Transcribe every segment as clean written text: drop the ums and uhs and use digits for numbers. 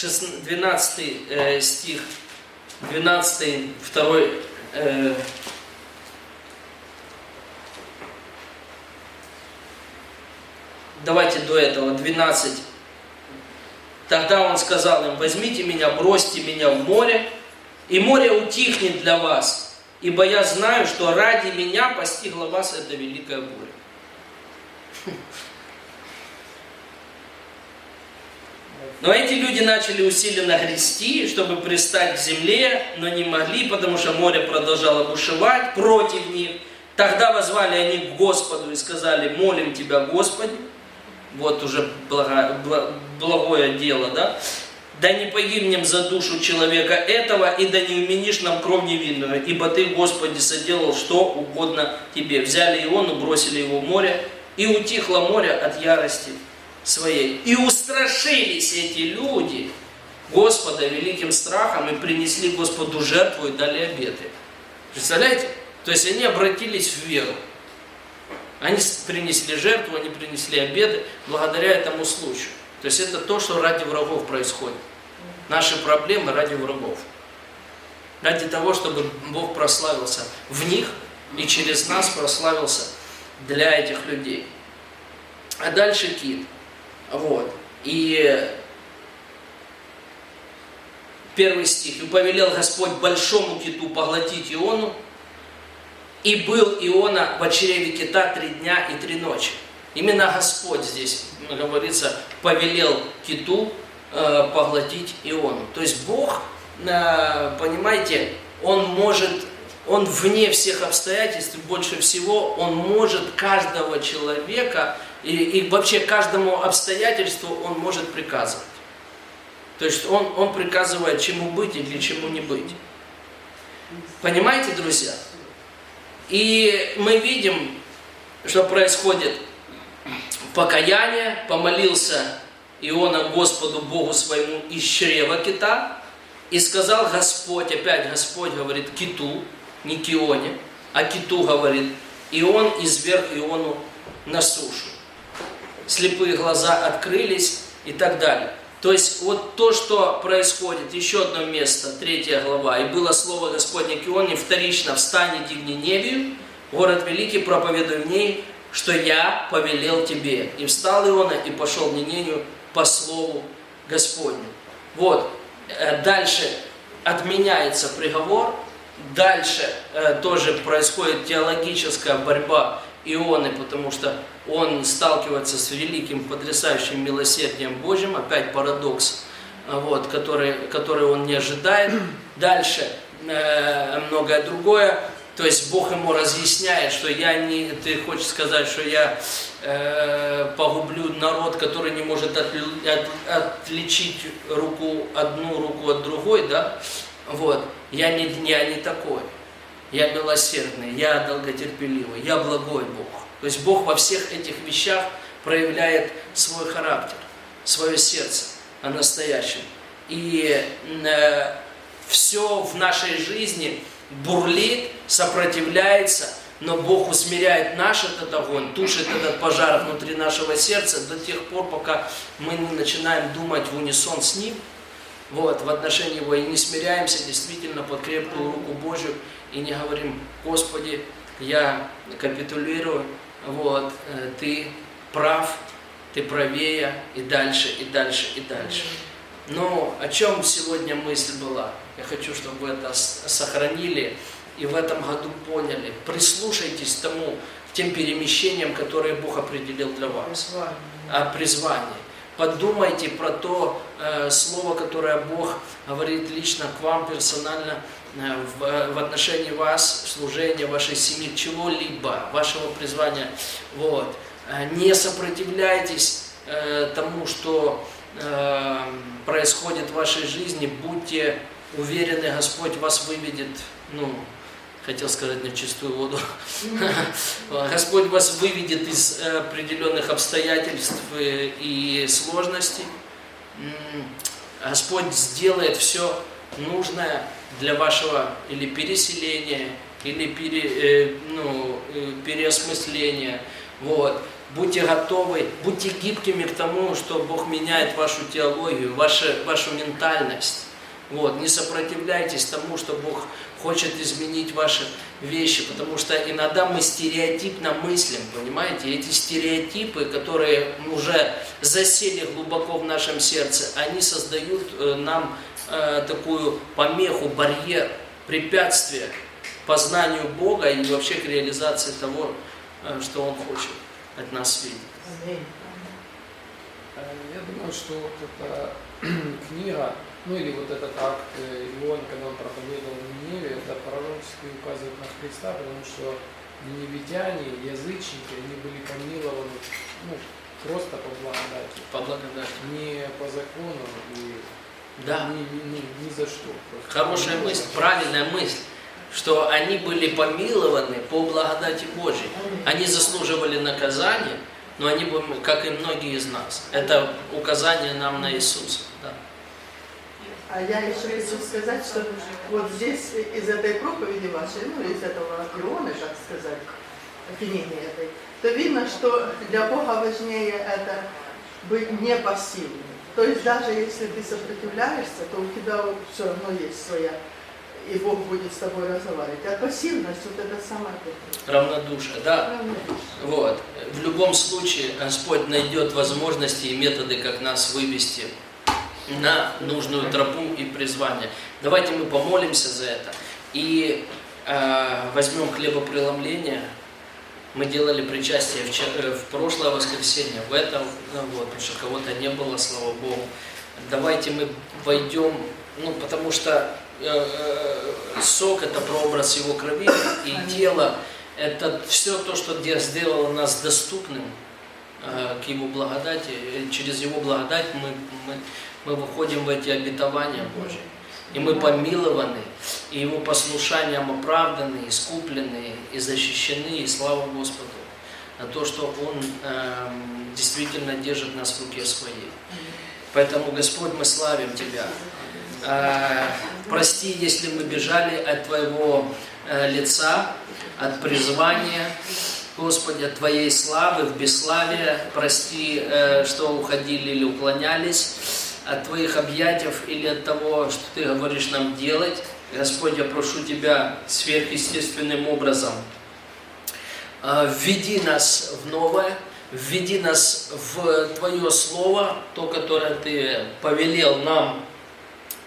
12 стих, 12, 2. Давайте до этого, 12. Тогда он сказал им: возьмите меня, бросьте меня в море, и море утихнет для вас, ибо я знаю, что ради меня постигла вас эта великая буря. Но эти люди начали усиленно грести, чтобы пристать к земле, но не могли, потому что море продолжало бушевать против них. Тогда воззвали они к Господу и сказали: молим Тебя, Господи. Вот уже благое дело, да? Да не погибнем за душу человека этого, и да не уменишь нам кровь невинную, ибо Ты, Господи, соделал что угодно Тебе. Взяли Иону, бросили его в море, и утихло море от ярости своей. И устрашились эти люди Господа великим страхом, и принесли Господу жертву, и дали обеты. Представляете? То есть они обратились в веру. Они принесли жертву, они принесли обеты благодаря этому случаю. То есть это то, что ради врагов происходит. Наши проблемы ради врагов. Ради того, чтобы Бог прославился в них и через нас прославился для этих людей. А дальше кит. Вот. И 1 стих. «И повелел Господь большому киту поглотить Иону, и был Иона в чреве кита 3 дня и 3 ночи». Именно Господь здесь, говорится, повелел киту поглотить Иону. То есть Бог, понимаете, Он вне всех обстоятельств, больше всего, Он может каждого человека и вообще каждому обстоятельству Он может приказывать. То есть Он приказывает, чему быть или чему не быть. Понимаете, друзья? И мы видим, что происходит покаяние, помолился Иона Господу Богу своему из чрева кита, и сказал Господь, опять Господь говорит киту, не к Ионе, а киту говорит, и он изверг Иону на сушу. Слепые глаза открылись и так далее. То есть вот то, что происходит, еще одно место, 3 глава. «И было слово Господне к Ионе вторично: встань, иди в Ниневию, город великий, проповедуй в ней, что я повелел тебе. И встал Иона и пошел в Ниневию по слову Господню». Вот, дальше отменяется приговор, дальше тоже происходит теологическая борьба Ионы, потому что он сталкивается с великим, потрясающим милосердием Божьим, опять парадокс, вот, который он не ожидает. Дальше многое другое, то есть Бог ему разъясняет, что ты хочешь сказать, что я погублю народ, который не может отличить одну руку от другой, да? Вот, я не такой. Я милосердный, я долготерпеливый, я благой Бог. То есть Бог во всех этих вещах проявляет свой характер, свое сердце о настоящем. И все в нашей жизни бурлит, сопротивляется, но Бог усмиряет наш этот огонь, тушит этот пожар внутри нашего сердца до тех пор, пока мы не начинаем думать в унисон с Ним, вот, в отношении Его, и не смиряемся действительно под крепкую руку Божью, и не говорим: Господи, я капитулирую, вот, Ты прав, Ты правее, и дальше, и дальше, и дальше. Но о чем сегодня мысль была? Я хочу, чтобы вы это сохранили и в этом году поняли. Прислушайтесь к тем перемещениям, которые Бог определил для вас. О призвании. Подумайте про то слово, которое Бог говорит лично к вам персонально в отношении вас, служения вашей семьи, чего-либо, вашего призвания. Вот. Не сопротивляйтесь тому, что происходит в вашей жизни. Будьте уверены, Господь вас выведет, хотел сказать, на чистую воду. Господь вас выведет из определенных обстоятельств и сложностей. Господь сделает все нужное для вашего или переселения, или переосмысления. Вот. будьте готовы, будьте гибкими к тому, что Бог меняет вашу теологию, вашу ментальность. Вот. Не сопротивляйтесь тому, что Бог хочет изменить ваши вещи, потому что иногда мы стереотипно мыслим, понимаете? И эти стереотипы, которые уже засели глубоко в нашем сердце, они создают нам такую помеху, барьер, препятствие к познанию Бога и вообще к реализации того, что Он хочет от нас видеть. Я думаю, что вот эта книга, ну или вот этот акт Иоанна, когда он проповедовал в Ниневе, это пророчески указывает на Христа, потому что ниневитяне, язычники, они были помилованы, ну, просто по благодати. По благодати. Не по закону и да. ни за что. Хорошая мысль, правильная мысль, что они были помилованы по благодати Божьей. Они заслуживали наказания, но они были, как и многие из нас. Это указание нам на Иисуса. Да. А я еще хочу сказать, что вот здесь из этой проповеди вашей, ну из этого Иоанна, так сказать, книги этой, то видно, что для Бога важнее это быть не пассивным. То есть даже если ты сопротивляешься, то у тебя все равно есть своя, и Бог будет с тобой разговаривать. А пассивность, вот это самое равнодушие, да. Равнодушие. Вот. В любом случае Господь найдет возможности и методы, как нас вывести на нужную тропу и призвание. Давайте мы помолимся за это и возьмем хлебопреломление. Мы делали причастие в прошлое воскресенье, в этом, вот, потому что кого-то не было, слава Богу. Давайте мы войдем, ну, потому что сок – это прообраз Его крови, и тело – это все то, что сделало нас доступным к Его благодати. И через Его благодать мы выходим в эти обетования Божьи. И мы помилованы, и Его послушанием оправданы, искуплены, и защищены, и слава Господу на то, что Он действительно держит нас в руке Своей. Поэтому, Господь, мы славим Тебя. Прости, если мы бежали от Твоего лица, от призвания, Господи, от Твоей славы в бесславие. Прости, что уходили или уклонялись от Твоих объятий или от того, что Ты говоришь нам делать. Господь, я прошу Тебя сверхъестественным образом, введи нас в новое, введи нас в Твое Слово, то, которое Ты повелел нам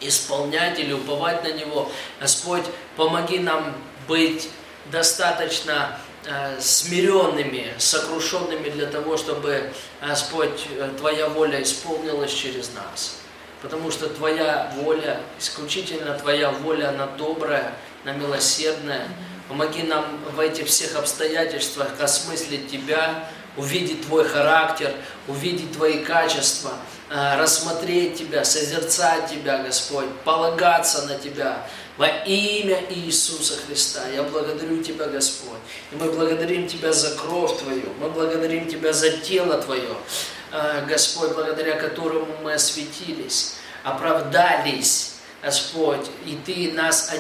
исполнять или уповать на Него. Господь, помоги нам быть достаточно смиренными, сокрушенными для того, чтобы, Господь, Твоя воля исполнилась через нас. Потому что Твоя воля, исключительно Твоя воля, она добрая, она милосердная. Помоги нам в этих всех обстоятельствах осмыслить Тебя, увидеть Твой характер, увидеть Твои качества, рассмотреть Тебя, созерцать Тебя, Господь, полагаться на Тебя. Во имя Иисуса Христа я благодарю Тебя, Господь. И мы благодарим Тебя за кровь Твою, мы благодарим Тебя за тело Твое, Господь, благодаря которому мы осветились, оправдались, Господь, и Ты нас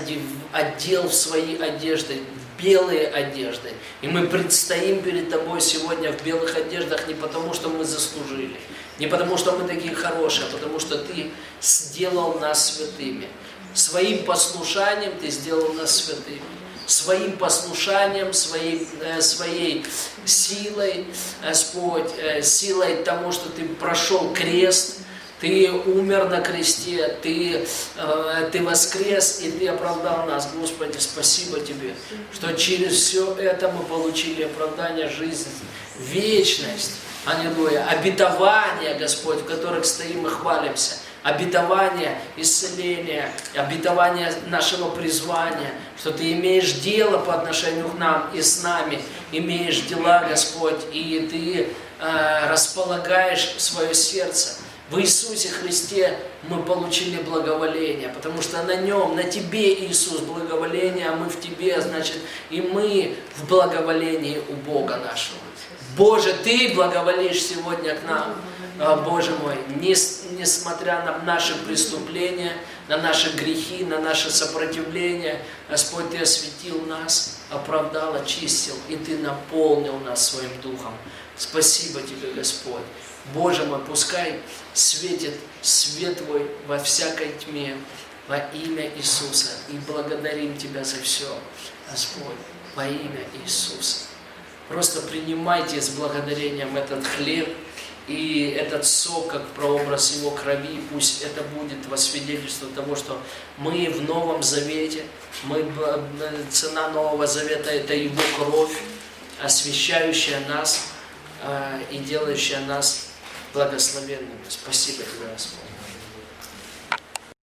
одел в свои одежды, в белые одежды. И мы предстоим перед Тобой сегодня в белых одеждах не потому, что мы заслужили, не потому, что мы такие хорошие, а потому, что Ты сделал нас святыми. Своим послушанием Ты сделал нас святыми. Своим послушанием, своей силой, Господь, силой того, что Ты прошел крест, Ты умер на кресте, Ты воскрес, и Ты оправдал нас. Господи, спасибо Тебе, что через все это мы получили оправдание жизни, вечность, аллилуйя, обетования, Господь, в которых стоим и хвалимся. Обетование исцеления, обетование нашего призвания, что Ты имеешь дело по отношению к нам и с нами, имеешь дела, Господь, и Ты располагаешь свое сердце. В Иисусе Христе мы получили благоволение, потому что на Нем, на Тебе, Иисус, благоволение, а мы в Тебе, значит, и мы в благоволении у Бога нашего. Боже, Ты благоволишь сегодня к нам. Боже мой, несмотря на наши преступления, на наши грехи, на наше сопротивление, Господь, Ты осветил нас, оправдал, очистил, и Ты наполнил нас Своим Духом. Спасибо Тебе, Господь. Боже мой, пускай светит свет Твой во всякой тьме, во имя Иисуса. И благодарим Тебя за все, Господь, во имя Иисуса. Просто принимайте с благодарением этот хлеб и этот сок, как прообраз Его крови. Пусть это будет во свидетельство того, что мы в Новом Завете, цена Нового Завета – это Его кровь, освящающая нас и делающая нас благословенными. Спасибо Тебе, Господь.